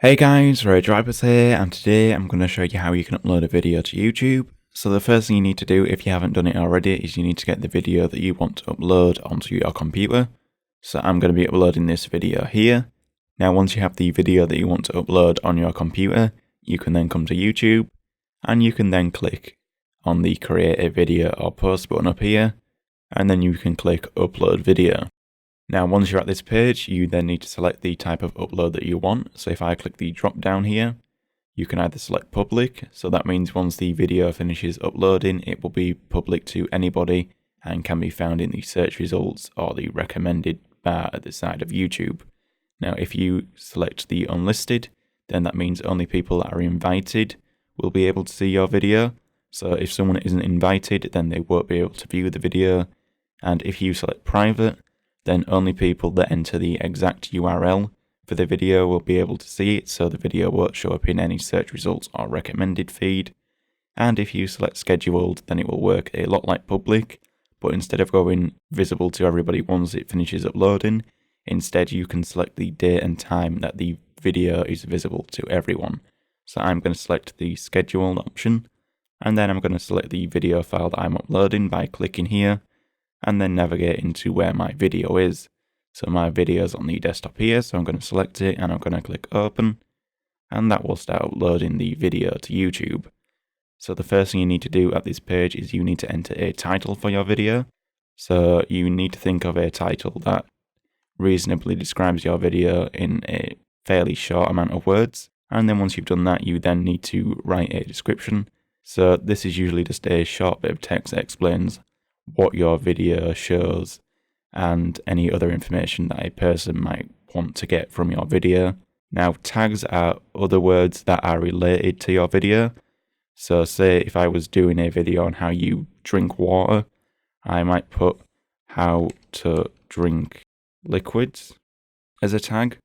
Hey guys, R4GE VipeRzZ here, and today I'm going to show you how you can upload a video to YouTube. So the first thing you need to do, if you haven't done it already, is you need to get the video that you want to upload onto your computer. So I'm going to be uploading this video here. Now once you have the video that you want to upload on your computer, you can then come to YouTube, and you can then click on the create a video or post button up here, and then you can click upload video. Now once you're at this page, you then need to select the type of upload that you want. So if I click the drop down here, you can either select public, so that means once the video finishes uploading, it will be public to anybody and can be found in the search results or the recommended bar at the side of YouTube. Now if you select the unlisted, then that means only people that are invited will be able to see your video. So if someone isn't invited, then they won't be able to view the video. And if you select private, then only people that enter the exact URL for the video will be able to see it, so the video won't show up in any search results or recommended feed. And if you select scheduled, then it will work a lot like public, but instead of going visible to everybody once it finishes uploading, instead you can select the date and time that the video is visible to everyone. So I'm going to select the scheduled option, and then I'm going to select the video file that I'm uploading by clicking here, and then navigate into where my video is. So my video is on the desktop here, so I'm going to select it and I'm going to click open, and that will start uploading the video to YouTube. So the first thing you need to do at this page is you need to enter a title for your video. So you need to think of a title that reasonably describes your video in a fairly short amount of words. And then once you've done that, you then need to write a description. So this is usually just a short bit of text that explains what your video shows and any other information that a person might want to get from your video. Now tags are other words that are related to your video. So say if I was doing a video on how you drink water, I might put how to drink liquids as a tag,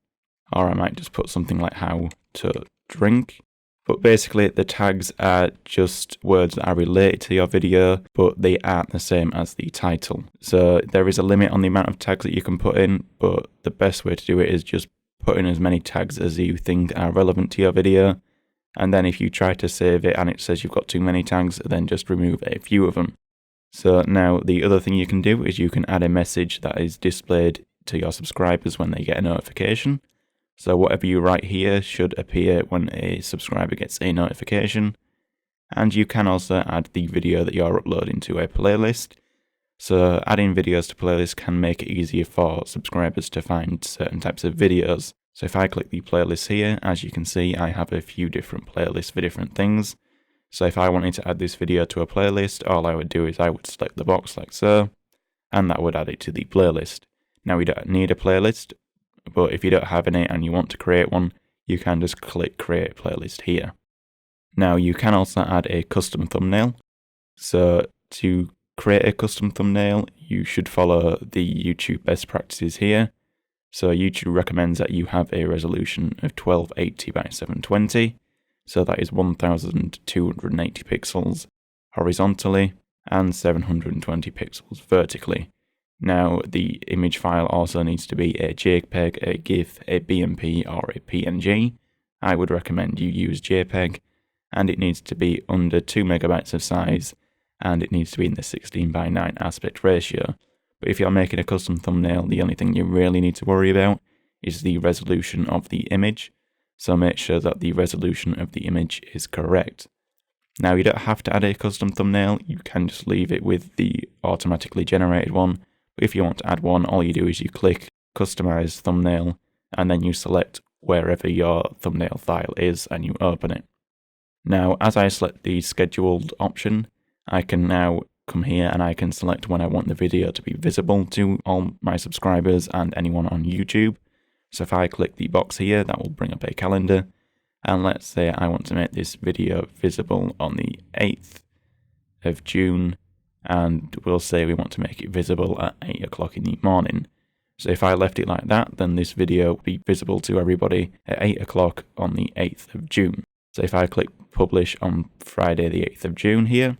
or I might just put something like how to drink. But basically the tags are just words that are related to your video, but they aren't the same as the title. So there is a limit on the amount of tags that you can put in, but the best way to do it is just put in as many tags as you think are relevant to your video. And then if you try to save it and it says you've got too many tags, then just remove a few of them. So now the other thing you can do is you can add a message that is displayed to your subscribers when they get a notification. So whatever you write here should appear when a subscriber gets a notification. And you can also add the video that you're uploading to a playlist. So adding videos to playlists can make it easier for subscribers to find certain types of videos. So if I click the playlist here, as you can see, I have a few different playlists for different things. So if I wanted to add this video to a playlist, all I would do is I would select the box like so, and that would add it to the playlist. Now we don't need a playlist, but if you don't have any and you want to create one, you can just click create playlist here. Now you can also add a custom thumbnail. So to create a custom thumbnail, you should follow the YouTube best practices here. So YouTube recommends that you have a resolution of 1280 by 720. So that is 1280 pixels horizontally and 720 pixels vertically. Now, the image file also needs to be a JPEG, a GIF, a BMP, or a PNG. I would recommend you use JPEG, and it needs to be under 2 megabytes of size, and it needs to be in the 16:9 aspect ratio. But if you're making a custom thumbnail, the only thing you really need to worry about is the resolution of the image. So make sure that the resolution of the image is correct. Now, you don't have to add a custom thumbnail, you can just leave it with the automatically generated one. But if you want to add one, all you do is you click Customize Thumbnail, and then you select wherever your thumbnail file is and you open it. Now, as I select the scheduled option, I can now come here and I can select when I want the video to be visible to all my subscribers and anyone on YouTube. So if I click the box here, that will bring up a calendar. And let's say I want to make this video visible on the 8th of June. And we'll say we want to make it visible at 8 o'clock in the morning. So if I left it like that, then this video will be visible to everybody at 8 o'clock on the 8th of June. So if I click publish on Friday the 8th of June here,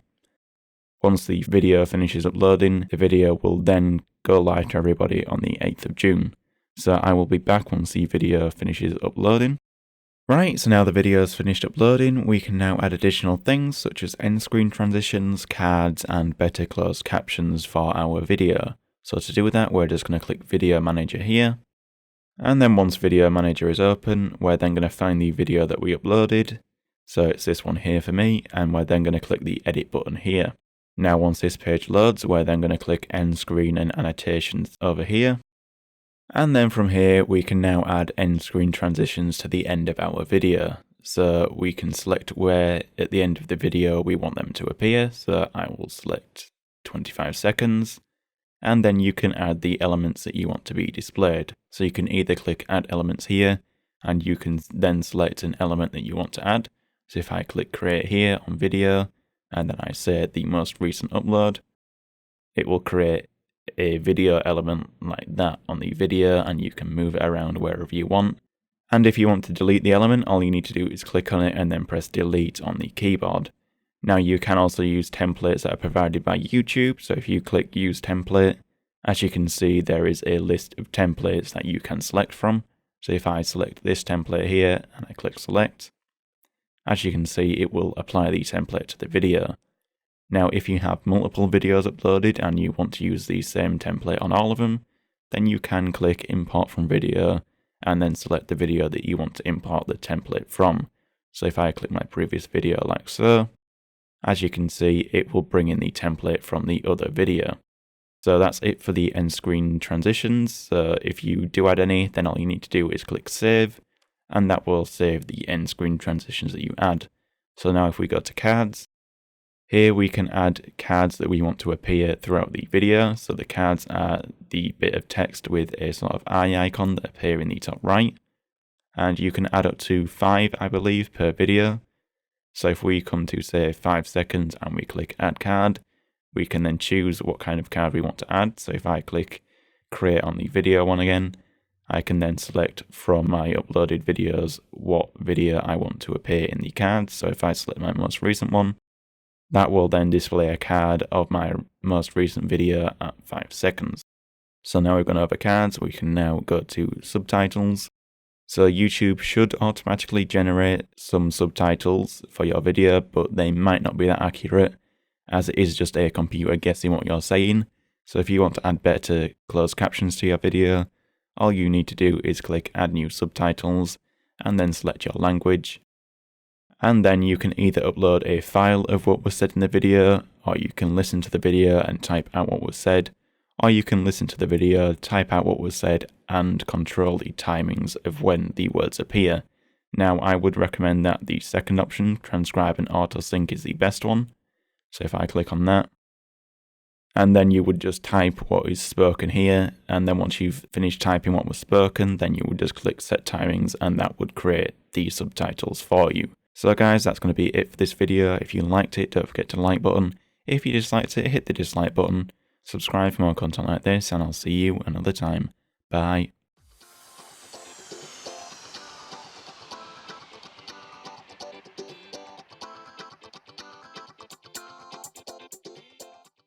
once the video finishes uploading, the video will then go live to everybody on the 8th of June. So I will be back once the video finishes uploading. Right, so now the video is finished uploading, we can now add additional things such as end screen transitions, cards, and better closed captions for our video. So to do that, we're just going to click Video Manager here. And then once Video Manager is open, we're then going to find the video that we uploaded. So it's this one here for me, and we're then going to click the Edit button here. Now once this page loads, we're then going to click End Screen and Annotations over here. And then from here, we can now add end screen transitions to the end of our video. So we can select where at the end of the video we want them to appear. So I will select 25 seconds. And then you can add the elements that you want to be displayed. So you can either click Add Elements here, and you can then select an element that you want to add. So if I click Create here on video, and then I say the most recent upload, it will create a video element like that on the video, and you can move it around wherever you want. And if you want to delete the element, all you need to do is click on it and then press delete on the keyboard. Now you can also use templates that are provided by YouTube, so if you click use template, as you can see there is a list of templates that you can select from. So if I select this template here and I click select, as you can see it will apply the template to the video. Now if you have multiple videos uploaded and you want to use the same template on all of them, then you can click import from video and then select the video that you want to import the template from. So if I click my previous video like so, as you can see it will bring in the template from the other video. So that's it for the end screen transitions. So if you do add any, then all you need to do is click save, and that will save the end screen transitions that you add. So now if we go to cards, here we can add cards that we want to appear throughout the video. So the cards are the bit of text with a sort of eye icon that appear in the top right. And you can add up to 5, I believe, per video. So if we come to say 5 seconds and we click add card, we can then choose what kind of card we want to add. So if I click create on the video one again, I can then select from my uploaded videos what video I want to appear in the cards. So if I select my most recent one, that will then display a card of my most recent video at 5 seconds. So now we've gone over cards, we can now go to subtitles. So YouTube should automatically generate some subtitles for your video, but they might not be that accurate, as it is just a computer guessing what you're saying. So if you want to add better closed captions to your video, all you need to do is click Add New Subtitles, and then select your language. And then you can either upload a file of what was said in the video, or you can listen to the video and type out what was said, or you can listen to the video, type out what was said, and control the timings of when the words appear. Now I would recommend that the second option, transcribe and auto sync, is the best one. So if I click on that, and then you would just type what is spoken here, and then once you've finished typing what was spoken, then you would just click set timings, and that would create the subtitles for you. So guys, that's going to be it for this video. If you liked it, don't forget to like button. If you disliked it, hit the dislike button. Subscribe for more content like this, and I'll see you another time. Bye.